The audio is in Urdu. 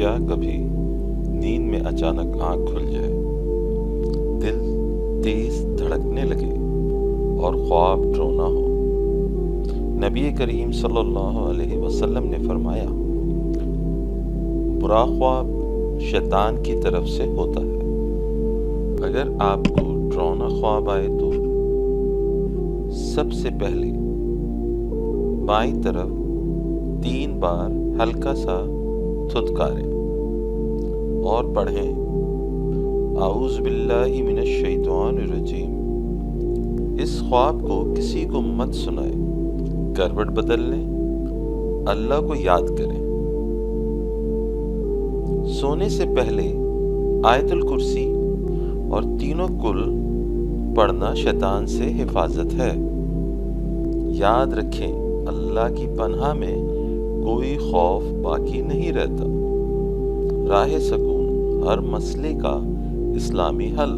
کیا کبھی نیند میں اچانک آنکھ کھل جائے، دل تیز دھڑکنے لگے اور خواب ڈراؤنا ہو؟ نبی کریم صلی اللہ علیہ وسلم نے فرمایا، برا خواب شیطان کی طرف سے ہوتا ہے۔ اگر آپ کو ڈراؤنا خواب آئے تو سب سے پہلے بائیں طرف 3 بار ہلکا سا تھتکاریں اور پڑھیں، اعوذ باللہ من الشیطان الرجیم۔ اس خواب کو کسی کو مت سنائیں، کروٹ بدل لیں، اللہ کو یاد کریں۔ سونے سے پہلے آیت الکرسی اور تینوں کل پڑھنا شیطان سے حفاظت ہے۔ یاد رکھیں، اللہ کی پناہ میں کوئی خوف باقی نہیں رہتا۔ راہ سکون، ہر مسئلے کا اسلامی حل۔